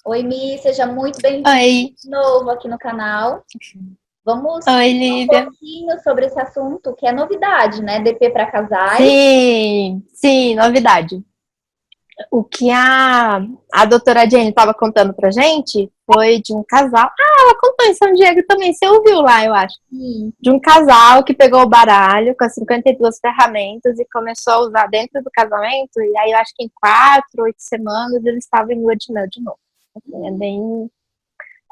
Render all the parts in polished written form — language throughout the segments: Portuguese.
Oi, Mi, seja muito bem-vindo Oi, de novo aqui no canal. Vamos oi, falar um Lívia. pouquinho sobre esse assunto que é novidade, né? DP para casais. Sim, sim, novidade. O que a doutora Jane estava contando pra gente foi de um casal. Ah, ela contou em São Diego também, você ouviu lá, eu acho. Sim. De um casal que pegou o baralho com as 52 ferramentas e começou a usar dentro do casamento. E aí eu acho que em 4, 8 semanas eles estavam em lua de mel de novo. Assim, é bem,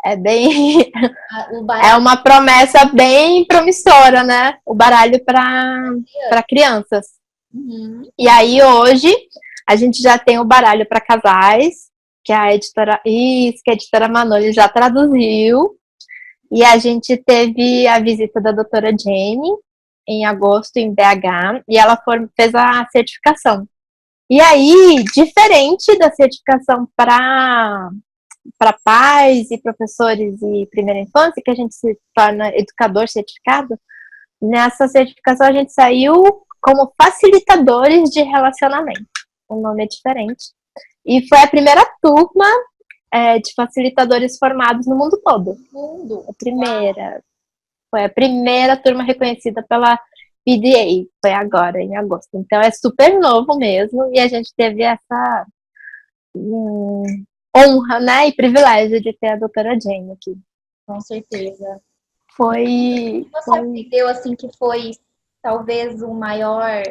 O é baralho uma promessa bem promissora, né? O baralho para crianças. uhum. E aí hoje a gente já tem o baralho para casais, que a editora, isso, que a editora Manoli já traduziu. E a gente teve a visita da doutora Jenny em agosto em BH e ela fez a certificação. E aí, diferente da certificação para pais e professores e primeira infância, que a gente se torna educador certificado, nessa certificação a gente saiu como facilitadores de relacionamento. O nome é diferente. E foi a primeira turma de facilitadores formados no mundo todo. Mundo. A primeira. Foi a primeira turma reconhecida pela PDA. Foi agora, em agosto. Então é super novo mesmo. E a gente teve essa honra, né? E privilégio de ter a doutora Jane aqui. Com certeza. Foi, Você foi aprendeu assim que foi talvez o maior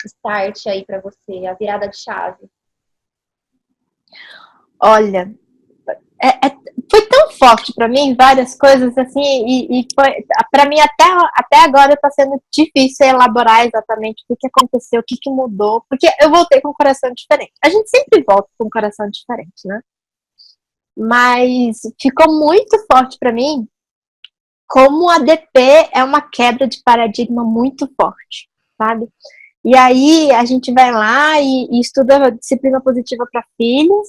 start aí para você, a virada de chave? olha, foi tão forte para mim várias coisas assim e foi para mim até agora está sendo difícil elaborar exatamente o que aconteceu, o que mudou, porque eu voltei com um coração diferente. A gente sempre volta com um coração diferente, né? Mas ficou muito forte para mim como a DP é uma quebra de paradigma muito forte, sabe? E aí a gente vai lá e estuda a disciplina positiva para filhos,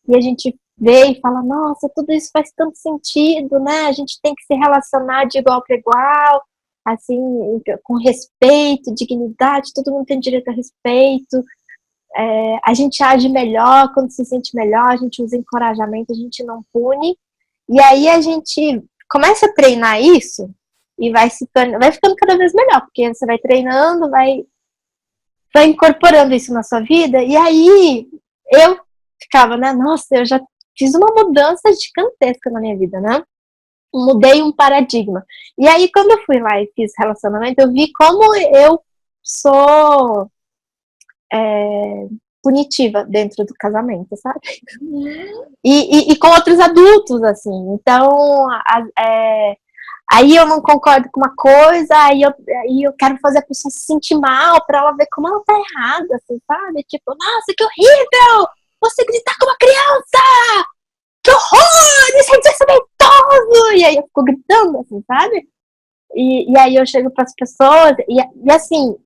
e a gente vê e fala, nossa, tudo isso faz tanto sentido, né? A gente tem que se relacionar de igual para igual, assim, com respeito, dignidade, todo mundo tem direito a respeito. A gente age melhor quando se sente melhor, a gente usa encorajamento, a gente não pune. E aí a gente começa a treinar isso e vai ficando cada vez melhor, porque você vai treinando, vai incorporando isso na sua vida, e aí eu ficava, né, nossa, eu já fiz uma mudança gigantesca na minha vida, né? Mudei um paradigma. E aí, quando eu fui lá e fiz relacionamento, eu vi como eu sou punitiva dentro do casamento, sabe? Uhum. E com outros adultos, assim. Então, aí eu não concordo com uma coisa, aí eu quero fazer a pessoa se sentir mal pra ela ver como ela tá errada, assim, sabe? Tipo, nossa, que horrível! Você gritar com uma criança! Que horror! Isso é desrespeitoso! E aí eu fico gritando, assim, sabe? E aí eu chego pras pessoas, e assim,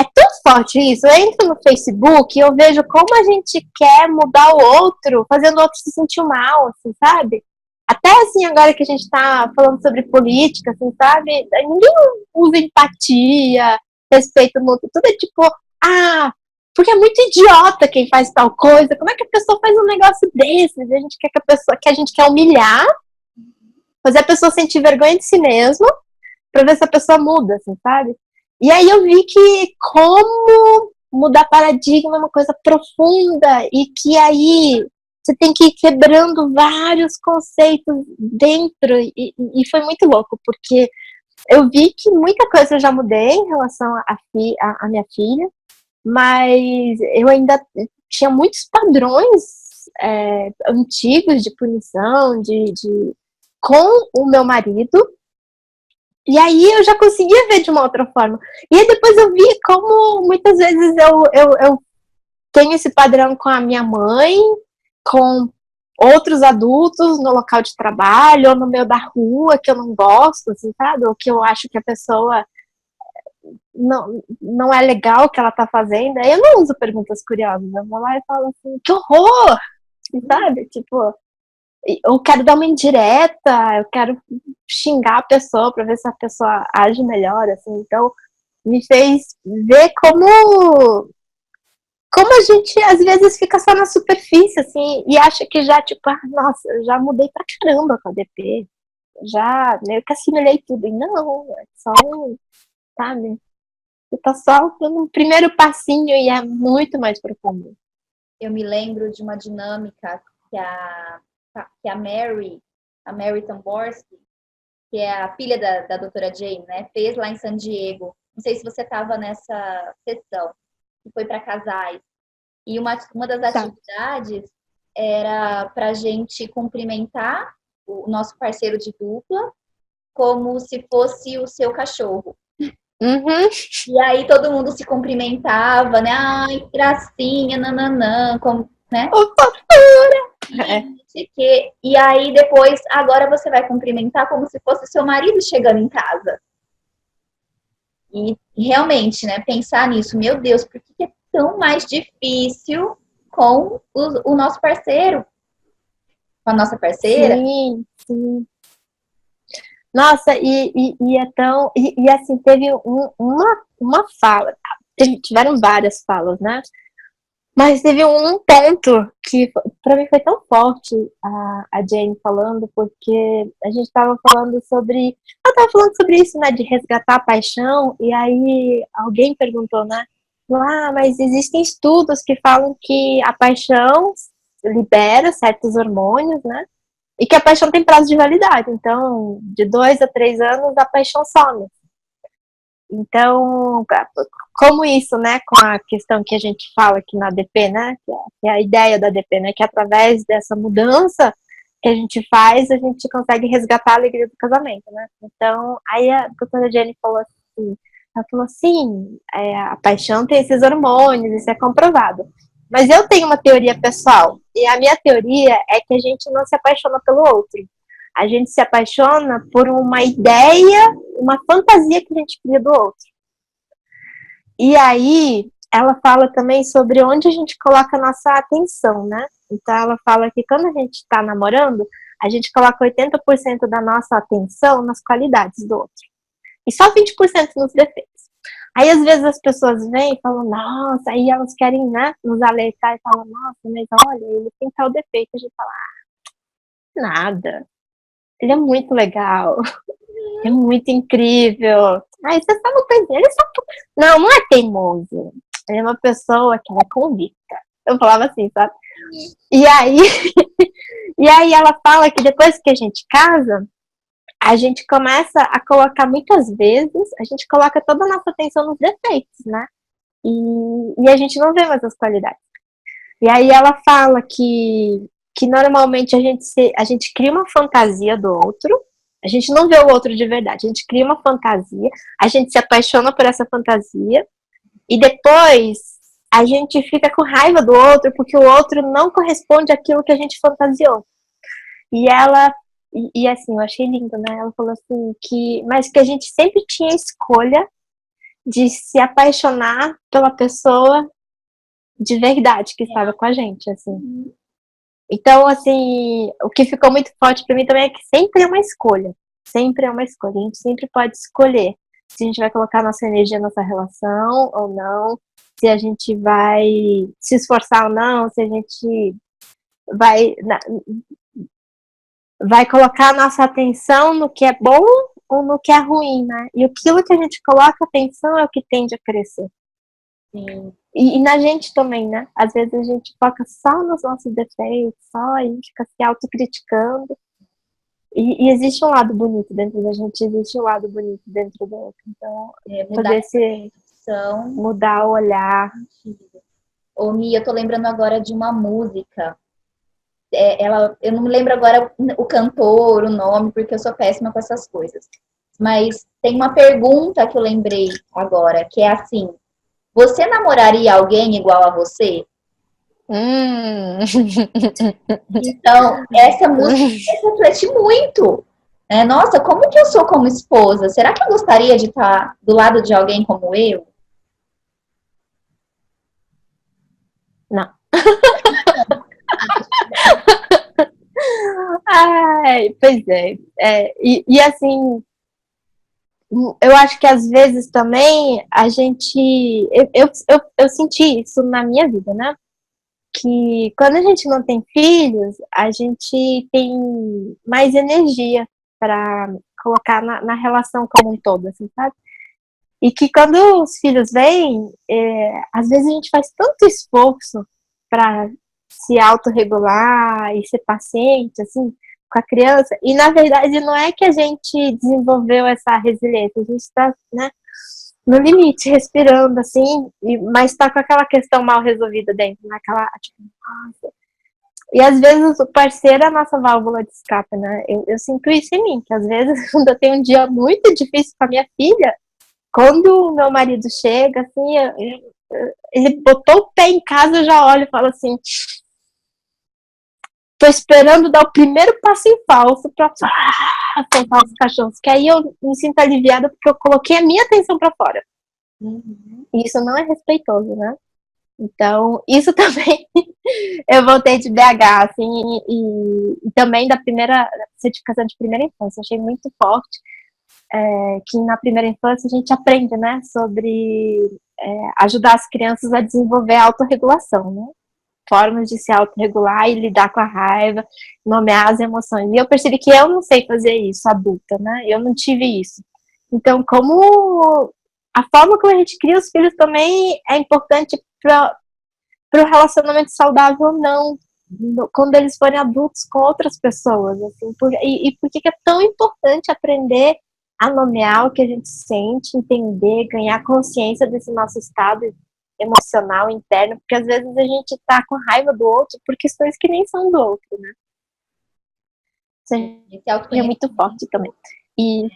é tão forte isso. Eu entro no Facebook e eu vejo como a gente quer mudar o outro, fazendo o outro se sentir mal, assim, sabe? Até assim, agora que a gente tá falando sobre política, assim, sabe? Ninguém usa empatia, respeito mútuo. Tudo é tipo, ah, porque é muito idiota quem faz tal coisa. Como é que a pessoa faz um negócio desses? A gente quer que a gente quer humilhar, fazer a pessoa sentir vergonha de si mesma, pra ver se a pessoa muda, assim, sabe? E aí eu vi que como mudar paradigma é uma coisa profunda e que aí você tem que ir quebrando vários conceitos dentro e foi muito louco, porque eu vi que muita coisa eu já mudei em relação à minha filha, mas eu ainda tinha muitos padrões antigos de punição, com o meu marido, e aí eu já conseguia ver de uma outra forma. E aí depois eu vi como muitas vezes eu tenho esse padrão com a minha mãe, com outros adultos no local de trabalho, ou no meio da rua, que eu não gosto, assim, sabe? Ou que eu acho que a pessoa não é legal o que ela tá fazendo. Aí eu não uso perguntas curiosas. Eu vou lá e falo assim, que horror! Assim, sabe? Tipo, eu quero dar uma indireta, eu quero xingar a pessoa para ver se a pessoa age melhor, assim. Então, me fez ver como como a gente às vezes fica só na superfície, assim, e acha que já, tipo, nossa, eu já mudei pra caramba com a DP, já meio que assimilei tudo. E não, é só sabe? Você tá só no primeiro passinho e é muito mais profundo. Eu me lembro de uma dinâmica que a Mary Tamborski, que é a filha da doutora Jane, né, fez lá em San Diego. Não sei se você estava nessa sessão, que foi para casais. E uma das atividades era para a gente cumprimentar o nosso parceiro de dupla como se fosse o seu cachorro. Uhum. E aí todo mundo se cumprimentava, né? Ai, que gracinha, nananã, como, né? Opa, E aí depois, agora você vai cumprimentar como se fosse seu marido chegando em casa. E realmente, né, pensar nisso, meu Deus, por que é tão mais difícil com o nosso parceiro, com a nossa parceira? sim, sim. Nossa, e é tão. E assim, teve uma fala. Tiveram várias falas, né? Mas teve um ponto que para mim foi tão forte a Jane falando, porque a gente estava falando sobre. Ela estava falando sobre isso, né? De resgatar a paixão, e aí alguém perguntou, né? Mas existem estudos que falam que a paixão libera certos hormônios, né? E que a paixão tem prazo de validade. Então, de 2 a 3 anos, a paixão some. Então, como isso, né, com a questão que a gente fala aqui na DP, né, que é a ideia da DP, né, que através dessa mudança que a gente faz, a gente consegue resgatar a alegria do casamento, né. Então, aí a doutora Jenny falou assim, ela falou assim, a paixão tem esses hormônios, isso é comprovado. Mas eu tenho uma teoria pessoal, e a minha teoria é que a gente não se apaixona pelo outro. A gente se apaixona por uma ideia, uma fantasia que a gente cria do outro. E aí, ela fala também sobre onde a gente coloca a nossa atenção, né? Então, ela fala que quando a gente está namorando, a gente coloca 80% da nossa atenção nas qualidades do outro. E só 20% nos defeitos. Aí, às vezes, as pessoas vêm e falam, nossa, aí elas querem, né, nos alertar e falam, nossa, mas olha, ele tem tal defeito. A gente fala, nada. Ele é muito legal. É muito incrível. Aí você sabe uma coisinha, ele só. Não é teimoso. Ele é uma pessoa que é convicta. Eu falava assim, sabe? E aí, e aí ela fala que depois que a gente casa, a gente começa a colocar muitas vezes, a gente coloca toda a nossa atenção nos defeitos, né? E a gente não vê mais as qualidades. E aí ela fala que normalmente a gente cria uma fantasia do outro, a gente não vê o outro de verdade, a gente cria uma fantasia, a gente se apaixona por essa fantasia, e depois a gente fica com raiva do outro porque o outro não corresponde àquilo que a gente fantasiou. E ela, e assim, eu achei lindo, né? Ela falou assim, mas que a gente sempre tinha a escolha de se apaixonar pela pessoa de verdade que estava com a gente, assim. Então, assim, o que ficou muito forte para mim também é que sempre é uma escolha. Sempre é uma escolha. A gente sempre pode escolher se a gente vai colocar nossa energia nessa relação ou não, se a gente vai se esforçar ou não, se a gente vai, vai colocar nossa atenção no que é bom ou no que é ruim, né? E aquilo que a gente coloca atenção é o que tende a crescer. Sim. E na gente também, né? Às vezes a gente foca só nos nossos defeitos, só a gente fica se autocriticando. E existe um lado bonito dentro da gente, existe um lado bonito dentro do outro. Então, mudar o olhar. Ô, Mia, eu tô lembrando agora de uma música. Eu não me lembro agora o cantor, o nome, porque eu sou péssima com essas coisas. Mas tem uma pergunta que eu lembrei agora, que é assim: você namoraria alguém igual a você? Então, essa música reflete muito. Nossa, como que eu sou como esposa? Será que eu gostaria de estar do lado de alguém como eu? Não. Ai, pois é. E assim, eu acho que às vezes também a gente. Eu senti isso na minha vida, né? Que quando a gente não tem filhos, a gente tem mais energia para colocar na relação como um todo, assim, sabe? E que quando os filhos vêm, às vezes a gente faz tanto esforço para se autorregular e ser paciente, assim, com a criança, e na verdade não é que a gente desenvolveu essa resiliência, a gente está, né, no limite, respirando, assim, mas está com aquela questão mal resolvida dentro, naquela, tipo, nossa. E às vezes o parceiro é a nossa válvula de escape, né? Eu sinto isso em mim, que às vezes, quando eu tenho um dia muito difícil com a minha filha, quando o meu marido chega, assim, ele botou o pé em casa, eu já olho e falo assim, tô esperando dar o primeiro passo em falso pra soltar os cachorros, que aí eu me sinto aliviada porque eu coloquei a minha atenção pra fora. E isso não é respeitoso, né? Então, isso também eu voltei de BH, assim, e também da primeira certificação de primeira infância, achei muito forte, que na primeira infância a gente aprende, né, sobre ajudar as crianças a desenvolver a autorregulação, né? Formas de se autorregular e lidar com a raiva, nomear as emoções. E eu percebi que eu não sei fazer isso, adulta, né? Eu não tive isso. Então, como a forma como a gente cria os filhos também é importante para o relacionamento saudável ou não, quando eles forem adultos com outras pessoas, assim, e por que é tão importante aprender a nomear o que a gente sente, entender, ganhar consciência desse nosso estado emocional interno, porque às vezes a gente tá com raiva do outro por questões que nem são do outro, né? Isso é muito forte também. E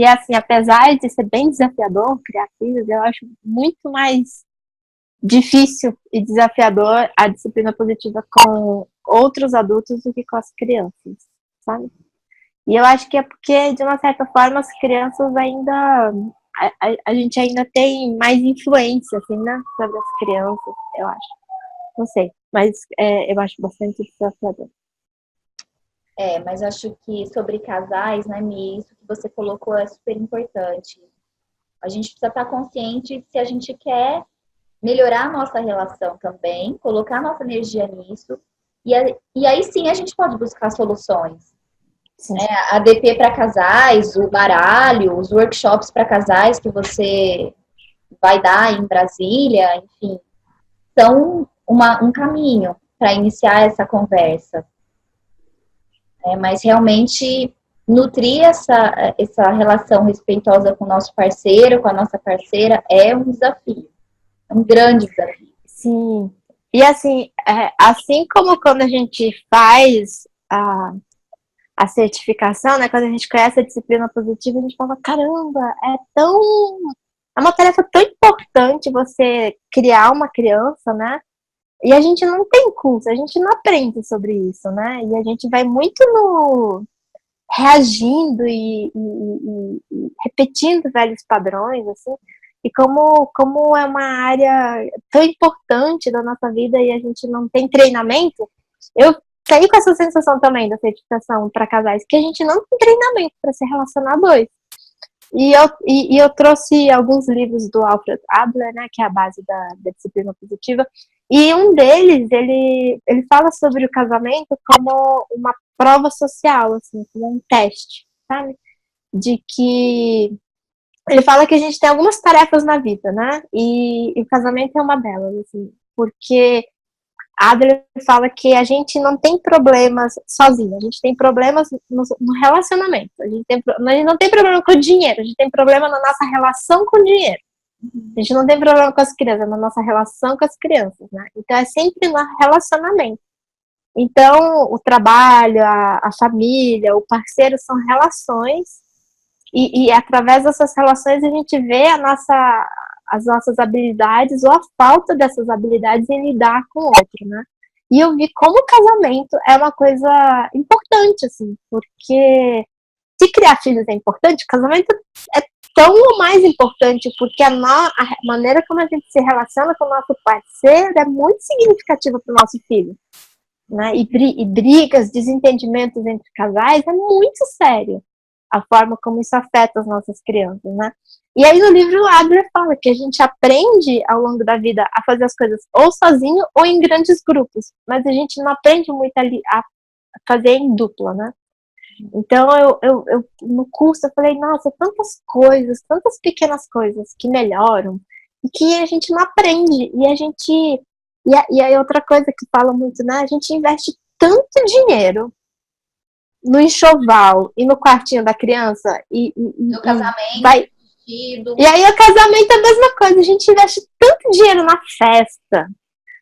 assim, apesar de ser bem desafiador criar filhos, eu acho muito mais difícil e desafiador a disciplina positiva com outros adultos do que com as crianças, sabe? E eu acho que é porque, de uma certa forma, as crianças ainda... A gente ainda tem mais influência, assim, né? Sobre as crianças, eu acho. Não sei, mas eu acho bastante desafiador. Mas acho que sobre casais, né, Mi, isso que você colocou é super importante. A gente precisa estar consciente se a gente quer melhorar a nossa relação também, colocar nossa energia nisso, e aí sim a gente pode buscar soluções. A DP para casais, o baralho, os workshops para casais que você vai dar em Brasília, enfim, são um caminho para iniciar essa conversa. Mas realmente nutrir essa relação respeitosa com o nosso parceiro, com a nossa parceira, é um desafio. É um grande desafio. Sim. E assim, assim como quando a gente faz a certificação, né? Quando a gente conhece a disciplina positiva, a gente fala, caramba, é uma tarefa tão importante você criar uma criança, né? E a gente não tem curso, a gente não aprende sobre isso, né? E a gente vai muito no reagindo e repetindo velhos padrões, assim. E como é uma área tão importante da nossa vida e a gente não tem treinamento, eu saí com essa sensação também da certificação para casais, que a gente não tem treinamento para se relacionar a dois. E eu trouxe alguns livros do Alfred Adler, né, que é a base da disciplina positiva, e um deles, ele fala sobre o casamento como uma prova social, assim, como um teste, sabe? De que ele fala que a gente tem algumas tarefas na vida, né? E o casamento é uma delas, assim, porque Adler fala que a gente não tem problemas sozinho, a gente tem problemas no relacionamento, a gente não tem problema com o dinheiro, a gente tem problema na nossa relação com o dinheiro. A gente não tem problema com as crianças, na nossa relação com as crianças, né? Então é sempre no relacionamento. Então, o trabalho, a família, o parceiro são relações, e através dessas relações a gente vê as nossas habilidades ou a falta dessas habilidades em lidar com o outro, né? E eu vi como o casamento é uma coisa importante, assim, porque se criar filhos é importante, o casamento é tão ou mais importante, porque a maneira como a gente se relaciona com o nosso parceiro é muito significativa para o nosso filho, né? E brigas, desentendimentos entre casais é muito sério. a forma como isso afeta as nossas crianças, né? E aí no livro o Adler fala que a gente aprende ao longo da vida a fazer as coisas ou sozinho ou em grandes grupos, mas a gente não aprende muito ali a fazer em dupla, né? Então eu no curso eu falei, nossa, tantas coisas, tantas pequenas coisas que melhoram e que a gente não aprende e a gente e aí outra coisa que fala muito, né? A gente investe tanto dinheiro no enxoval e no quartinho da criança No casamento, vai vestido. e aí o casamento é a mesma coisa, a gente investe tanto dinheiro na festa,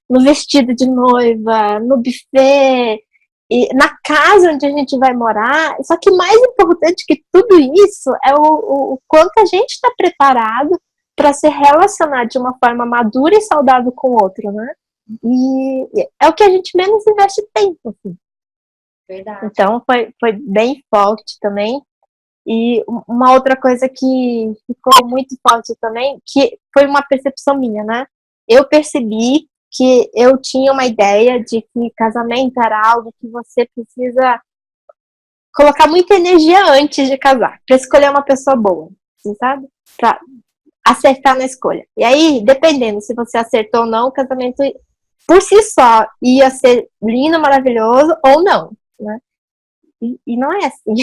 no vestido de noiva, no buffet, e na casa onde a gente vai morar. Só que mais importante que tudo isso é o quanto a gente está preparado para se relacionar de uma forma madura e saudável com o outro, né? E é o que a gente menos investe tempo, assim. Verdade. Então foi bem forte também. E uma outra coisa que ficou muito forte também, que foi uma percepção minha, né? Eu percebi que eu tinha uma ideia de que casamento era algo que você precisa colocar muita energia antes de casar, para escolher uma pessoa boa, assim, sabe? Pra acertar na escolha. E aí, dependendo se você acertou ou não, o casamento por si só ia ser lindo, maravilhoso ou não, né? E não é assim.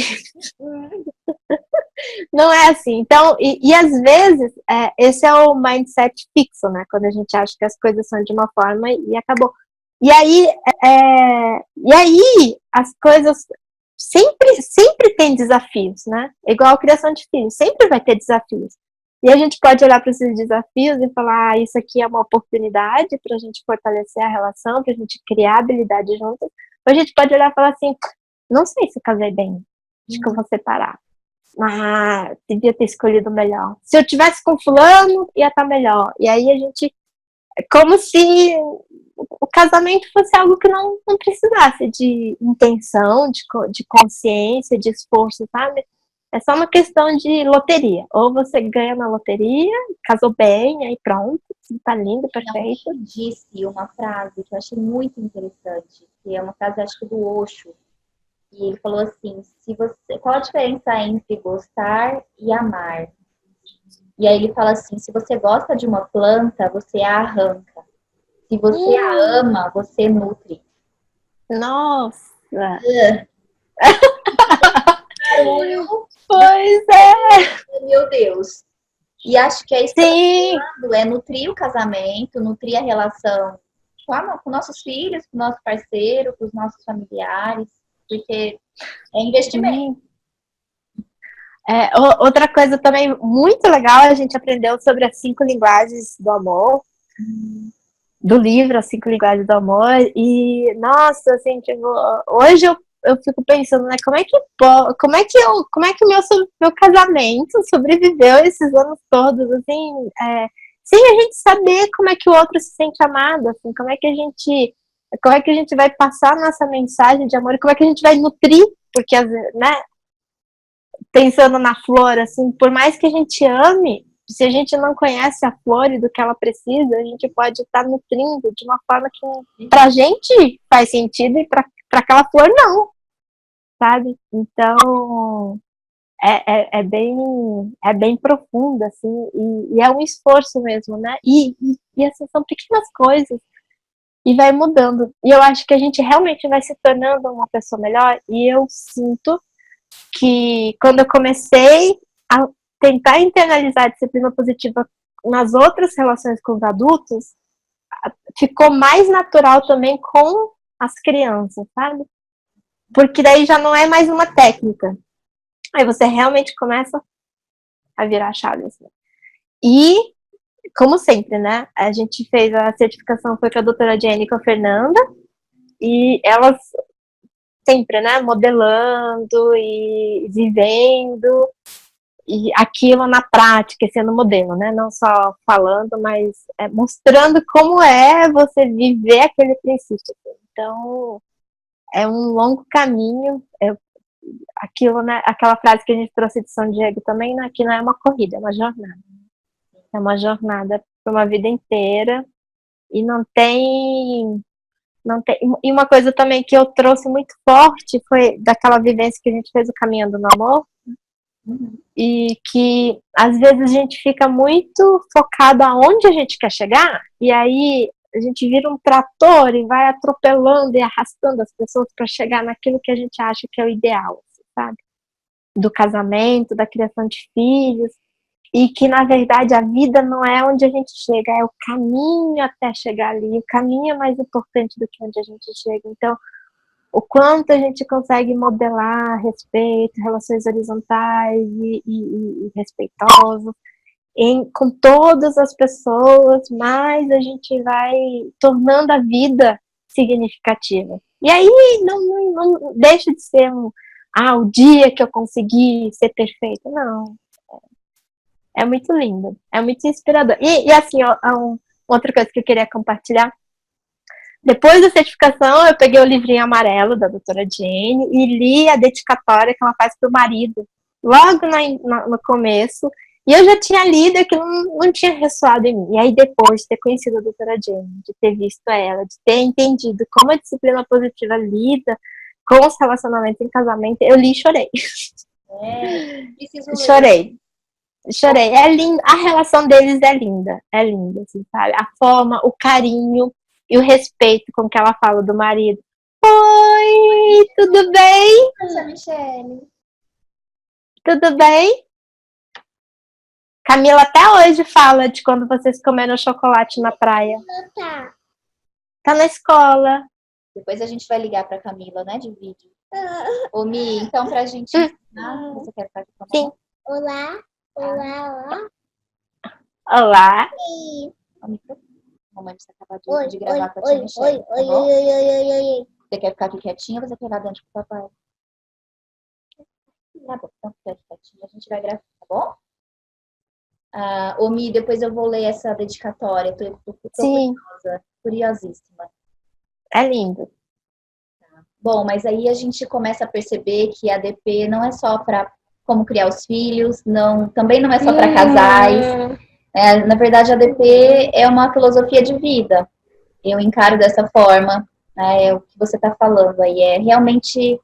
Não é assim. Então, e às vezes, esse é o mindset fixo, né? Quando a gente acha que as coisas são de uma forma e acabou. E aí, as coisas sempre tem desafios, né? Igual a criação de filhos, sempre vai ter desafios. E a gente pode olhar para esses desafios e falar, isso aqui é uma oportunidade para a gente fortalecer a relação, para a gente criar habilidade juntos. Ou a gente pode olhar e falar assim, não sei se eu casei bem, acho que eu vou separar. Ah, devia ter escolhido melhor. Se eu tivesse com fulano, ia estar melhor. E aí a gente, é como se o casamento fosse algo que não precisasse de intenção, de consciência, de esforço, sabe? É só uma questão de loteria. Ou você ganha na loteria, casou bem, aí pronto, tá lindo, perfeito. Não, disse uma frase que eu achei muito interessante, que é uma frase, acho que do Osho, e ele falou assim, qual a diferença entre gostar e amar? E aí ele fala assim, se você gosta de uma planta, você a arranca. Se você a ama, você nutre. Nossa! Barulho. Pois é! Meu Deus. E acho que é isso que Sim! eu tô falando, é nutrir o casamento, nutrir a relação com nossos filhos, com o nosso parceiro, com os nossos familiares, porque é investimento. Outra coisa também muito legal, a gente aprendeu sobre as 5 linguagens do amor, do livro As 5 Linguagens do Amor, e nossa, assim, tipo, hoje eu fico pensando, né, como é que meu casamento sobreviveu esses anos todos, assim, sem a gente saber como é que o outro se sente amado, assim, como é que a gente vai passar nossa mensagem de amor, como é que a gente vai nutrir, porque, né, pensando na flor, assim, por mais que a gente ame, se a gente não conhece a flor e do que ela precisa, a gente pode estar nutrindo de uma forma que pra gente faz sentido e pra aquela flor não, sabe? Então, é bem profundo, assim, e é um esforço mesmo, né? E assim, são pequenas coisas e vai mudando. E eu acho que a gente realmente vai se tornando uma pessoa melhor, e eu sinto que quando eu comecei a tentar internalizar a disciplina positiva nas outras relações com os adultos, ficou mais natural também com as crianças, sabe? Porque daí já não é mais uma técnica. Aí você realmente começa a virar a chave. Assim. E, como sempre, né? A gente fez a certificação, foi com a doutora Jenny e com a Fernanda, e elas sempre, né, modelando e vivendo e aquilo na prática, sendo modelo, né, não só falando, mas mostrando como é você viver aquele princípio. Então, é um longo caminho, aquilo, né, aquela frase que a gente trouxe de São Diego também, né, que não é uma corrida, é uma jornada. É uma jornada para uma vida inteira e não tem. E uma coisa também que eu trouxe muito forte foi daquela vivência que a gente fez o Caminhando no Amor, E que às vezes a gente fica muito focado aonde a gente quer chegar, e aí a gente vira um trator e vai atropelando e arrastando as pessoas para chegar naquilo que a gente acha que é o ideal, sabe? Do casamento, da criação de filhos, e que na verdade a vida não é onde a gente chega, é o caminho até chegar ali. O caminho é mais importante do que onde a gente chega. Então, o quanto a gente consegue modelar respeito, relações horizontais e respeitosos com todas as pessoas, mais a gente vai tornando a vida significativa. E aí não deixa de ser o dia que eu consegui ser perfeita. Não. É muito lindo. É muito inspirador. E assim, outra coisa que eu queria compartilhar. Depois da certificação, eu peguei o livrinho amarelo da doutora Jane e li a dedicatória que ela faz para o marido, logo no começo. E eu já tinha lido e aquilo não tinha ressoado em mim. E aí, depois de ter conhecido a doutora Jane, de ter visto ela, de ter entendido como a disciplina positiva lida com os relacionamentos em casamento, eu li e chorei. Preciso ler. Chorei. É lindo. A relação deles é linda, assim, sabe? A forma, o carinho e o respeito com que ela fala do marido. Oi, tudo bem? Oi, Michele. Tudo bem? Camila até hoje fala de quando vocês comeram chocolate na praia. Tá na escola. Depois a gente vai ligar pra Camila, né, de vídeo. Ô, Mi, então pra gente ensinar, você quer ficar aqui com a Sim. Olá. Olá. Mamãe precisa acabar de gravar com a tia Michele, tá bom? Oi. Você quer ficar aqui quietinha ou você quer ir lá dentro com o papai? Tá bom, então fica aqui quietinha, a gente vai gravar, tá bom? Ô, Mi, depois eu vou ler essa dedicatória, tô Sim. curiosíssima. É lindo. Bom, mas aí a gente começa a perceber que a ADP não é só para como criar os filhos, também não é só para casais. Na verdade, a ADP é uma filosofia de vida. Eu encaro dessa forma, né, é o que você está falando aí, é realmente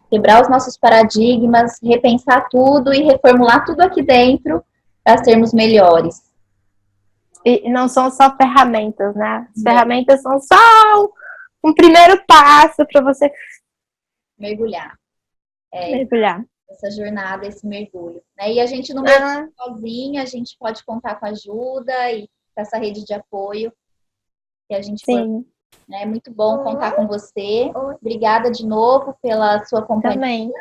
quebrar os nossos paradigmas, repensar tudo e reformular tudo aqui dentro para sermos melhores. E não são só ferramentas, né? As ferramentas são só um primeiro passo para você mergulhar. Mergulhar. Essa jornada, esse mergulho. Né? E a gente não mergulha sozinha, a gente pode contar com ajuda e com essa rede de apoio que a gente Sim. É muito bom contar com você. Obrigada de novo pela sua companhia. Também.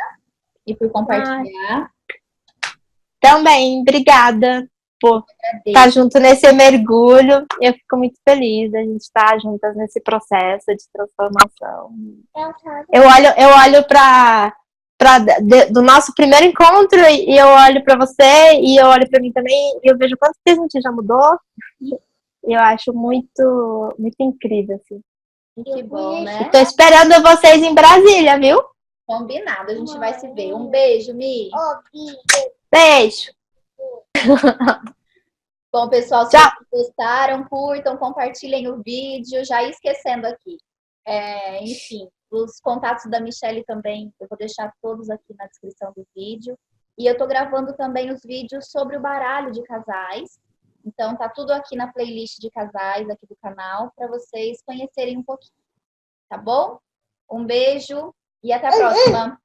E por compartilhar. Também, obrigada por estar junto nesse mergulho. Eu fico muito feliz da gente estar juntas nesse processo de transformação. Eu olho para do nosso primeiro encontro e eu olho para você e eu olho para mim também e eu vejo quanto que a gente já mudou. E eu acho muito, muito incrível, assim. Que bom, né? Estou esperando vocês em Brasília, viu? Combinado, a gente vai se ver. Um beijo, Mi. Beijo. Bom, pessoal, se vocês gostaram, curtam, compartilhem o vídeo. Já esquecendo aqui. Enfim, os contatos da Michele também, eu vou deixar todos aqui na descrição do vídeo. E eu tô gravando também os vídeos sobre o baralho de casais. Então, tá tudo aqui na playlist de casais aqui do canal, para vocês conhecerem um pouquinho. Tá bom? Um beijo e até a próxima!